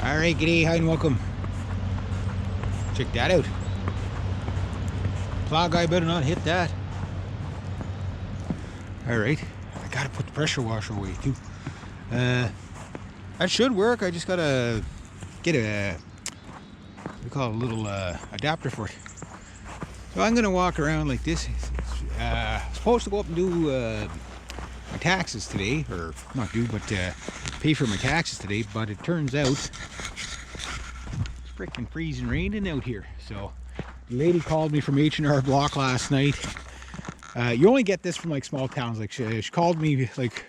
Alright, g'day, hi and welcome. Check that out. Plow guy better not hit that. Alright, I gotta put the pressure washer away too. That should work. I just gotta get a, we call it a little adapter for it. So I'm gonna walk around like this. Supposed to go up and do my taxes today, or not do, but pay for my taxes today. But it turns out it's freaking freezing raining out here. So the lady called me from H&R Block last night. You only get this from like small towns. Like she called me like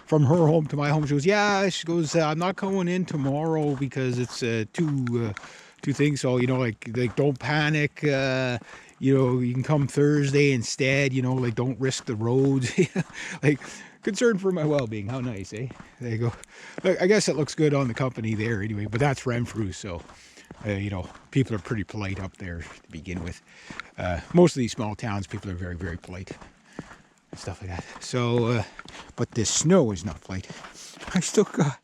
from her home to my home. She goes, yeah. She goes, I'm not going in tomorrow because it's two things. So like don't panic. You can come Thursday instead. Like don't risk the roads. Like concerned for my well-being. How nice, eh? There you go. Look, I guess it looks good on the company there anyway. But that's Renfrew, so. People are pretty polite up there to begin with. Most of these small towns, people are very, very polite and stuff like that. So, but this snow is not polite. I still got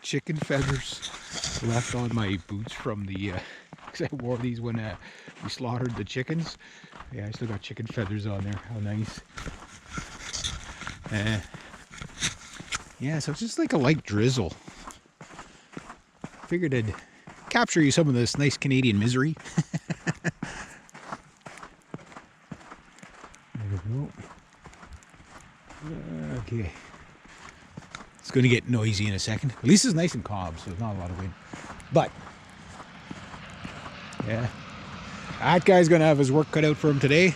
chicken feathers left on my boots from the, because I wore these when we slaughtered the chickens. Yeah, I still got chicken feathers on there. How nice. Yeah, so it's just like a light drizzle. Figured I'd capture you some of this nice Canadian misery. There we go. Okay. It's going to get noisy in a second. At least it's nice and calm, so there's not a lot of wind. But, yeah. That guy's going to have his work cut out for him today.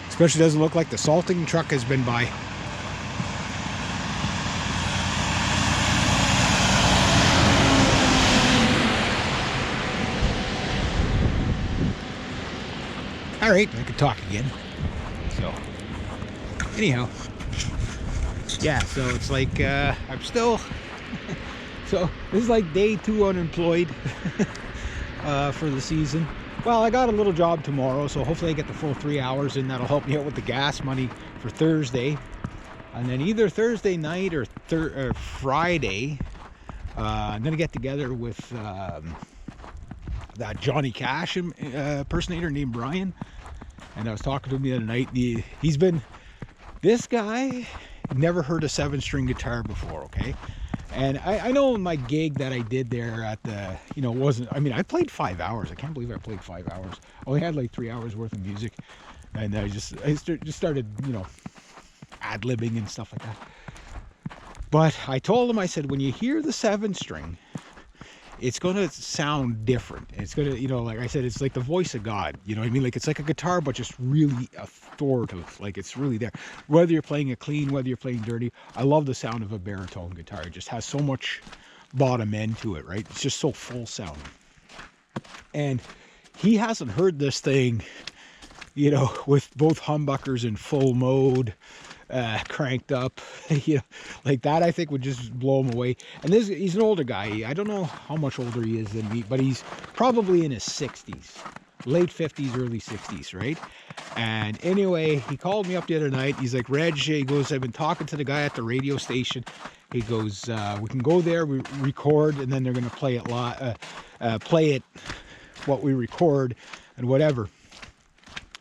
Especially doesn't look like the salting truck has been by. All right, I could talk again. So, anyhow, yeah. So it's like I'm still. So this is like day 2 unemployed for the season. Well, I got a little job tomorrow, so hopefully I get the full 3 hours, and that'll help me out with the gas money for Thursday. And then either Thursday night or Friday, I'm gonna get together with that Johnny Cash impersonator named Brian. And I was talking to him the other night. He's been, this guy never heard a 7-string guitar before, okay? And I know my gig that I did there at the, wasn't, I mean, I played 5 hours. I can't believe I played 5 hours. I only had like 3 hours worth of music. And I just started, ad-libbing and stuff like that. But I told him, I said, when you hear the 7-string, it's going to sound different. It's going to, like I said, it's like the voice of God. You know what I mean? Like it's like a guitar, but just really authoritative. Like it's really there. Whether you're playing it clean, whether you're playing dirty. I love the sound of a baritone guitar. It just has so much bottom end to it, right? It's just so full sounding. And he hasn't heard this thing, with both humbuckers in full mode. Cranked up, like that. I think would just blow him away. And he's an older guy. I don't know how much older he is than me, but he's probably in his 60s, late 50s, early 60s, right? And anyway, he called me up the other night. He's like, Reg, he goes, I've been talking to the guy at the radio station. He goes, we can go there, we record, and then they're going to play it what we record and whatever.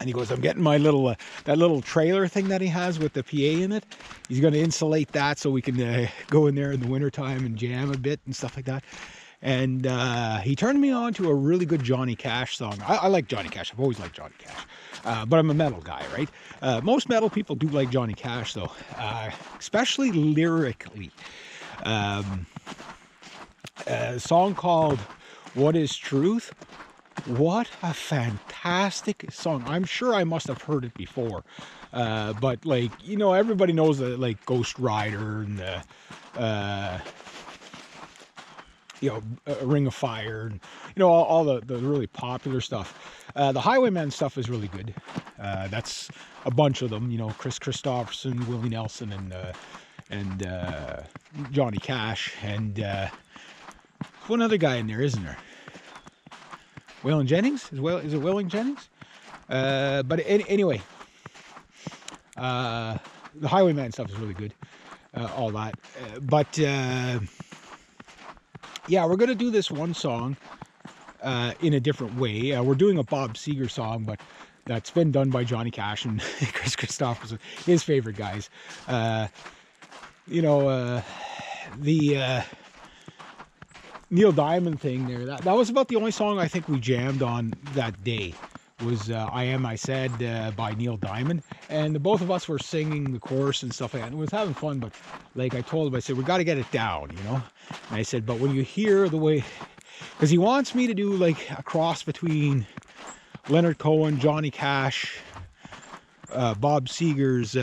And he goes, I'm getting my little, that little trailer thing that he has with the PA in it. He's going to insulate that so we can go in there in the wintertime and jam a bit and stuff like that. And he turned me on to a really good Johnny Cash song. I like Johnny Cash. I've always liked Johnny Cash. But I'm a metal guy, right? Most metal people do like Johnny Cash, though. Especially lyrically. A song called What Is Truth? What a fantastic song. I'm sure I must have heard it before. But like, everybody knows that like Ghost Rider and Ring of Fire and, all the really popular stuff. The Highwaymen stuff is really good. That's a bunch of them, Chris Christopherson, Willie Nelson, and Johnny Cash. And there's one other guy in there, isn't there? Waylon Jennings? Is it Waylon Jennings? But anyway, the Highwayman stuff is really good. All that. But yeah, we're going to do this one song in a different way. We're doing a Bob Seger song, but that's been done by Johnny Cash and Chris Christopherson, his favorite guys. You know, the Neil Diamond thing there, that was about the only song I think we jammed on that day, was I Am I Said by Neil Diamond. And the both of us were singing the chorus and stuff like that. And it was having fun, but like I told him, I said, we got to get it down, you know? And I said, but when you hear the way, because he wants me to do like a cross between Leonard Cohen, Johnny Cash, Bob Seger's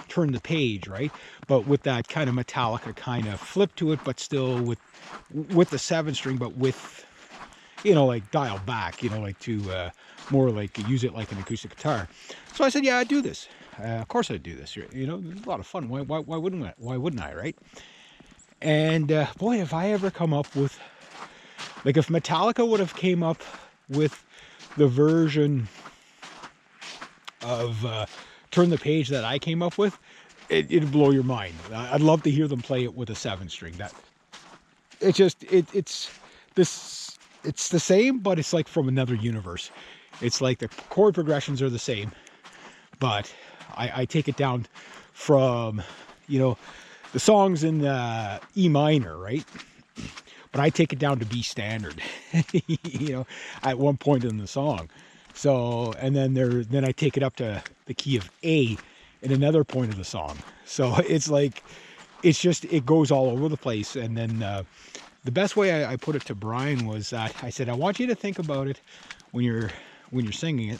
Turn the Page, right? But with that kind of Metallica kind of flip to it, but still with the 7-string, but with, you know, like dialed back, you know, like to more like use it like an acoustic guitar. So I said, yeah, I'd do this. Of course I'd do this. You know, it's a lot of fun. Why wouldn't I? Why wouldn't I, right? And boy, if I ever come up with, like if Metallica would have came up with the version of Turn the Page that I came up with, it'd blow your mind. I'd love to hear them play it with a 7-string. That it's just it's the same, but it's like from another universe. It's like the chord progressions are the same, but I take it down from, you know, the songs in E minor, right? But I take it down to B standard, you know, at one point in the song. So, and then I take it up to the key of A in another point of the song. So it's like, it's just, it goes all over the place. And then the best way I put it to Brian was that I said, I want you to think about it when you're singing it.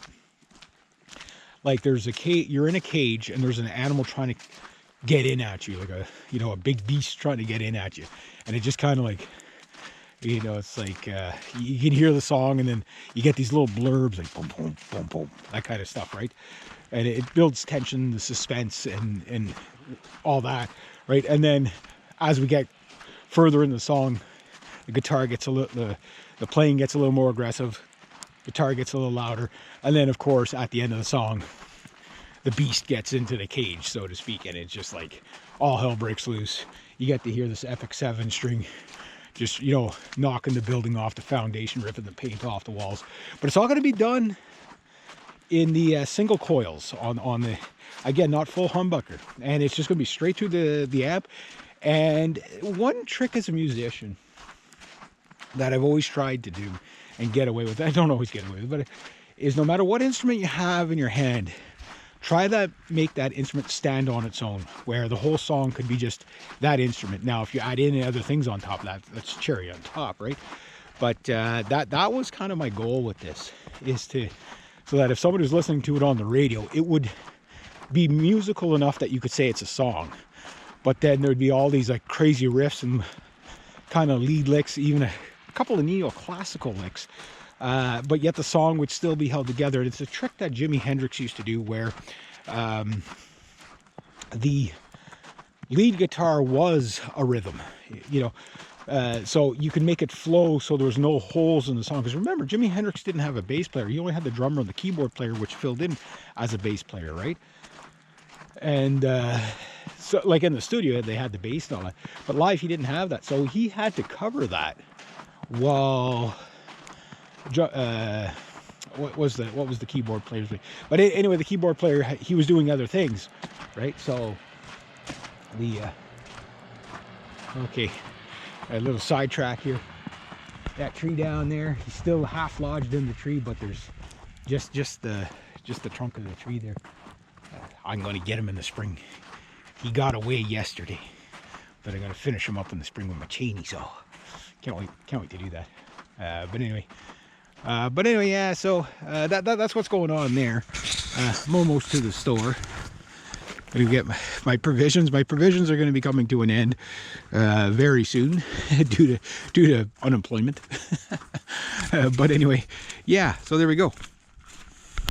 Like there's a cage, you're in a cage and there's an animal trying to get in at you, like a, you know, a big beast trying to get in at you. And it just kind of like, you know, it's like you can hear the song and then you get these little blurbs like boom, boom, boom, boom, that kind of stuff, right? And it builds tension, the suspense and all that, right? And then as we get further in the song, the guitar gets a little, the playing gets a little more aggressive, guitar gets a little louder, and then of course at the end of the song, the beast gets into the cage, so to speak, and it's just like all hell breaks loose. You get to hear this epic 7-string just, you know, knocking the building off the foundation, ripping the paint off the walls. But it's all going to be done in the single coils on the, again, not full humbucker. And it's just going to be straight through the amp. And one trick as a musician that I've always tried to do and get away with, I don't always get away with, but is no matter what instrument you have in your hand, try that, make that instrument stand on its own, where the whole song could be just that instrument. Now, if you add in other things on top of that, that's cherry on top, right? But that was kind of my goal with this, is to, so that if somebody was listening to it on the radio, it would be musical enough that you could say it's a song. But then there'd be all these like crazy riffs and kind of lead licks, even a couple of neoclassical licks. But yet the song would still be held together. And it's a trick that Jimi Hendrix used to do, where the lead guitar was a rhythm, you know, so you can make it flow so there was no holes in the song. Because remember, Jimi Hendrix didn't have a bass player. He only had the drummer and the keyboard player, which filled in as a bass player, right? And so like in the studio, they had the bass and all that. But live, he didn't have that. So he had to cover that while... what was the keyboard player's name? But anyway, the keyboard player, he was doing other things, right? So the okay, a little sidetrack here. That tree down there, he's still half lodged in the tree, but there's just the trunk of the tree there. I'm going to get him in the spring. He got away yesterday, but I'm going to finish him up in the spring with my chainsaw. Can't wait to do that. But anyway, yeah, so that's what's going on there. I'm almost to the store. I'm going to get my provisions. My provisions are going to be coming to an end very soon due to unemployment. But anyway, yeah, so there we go.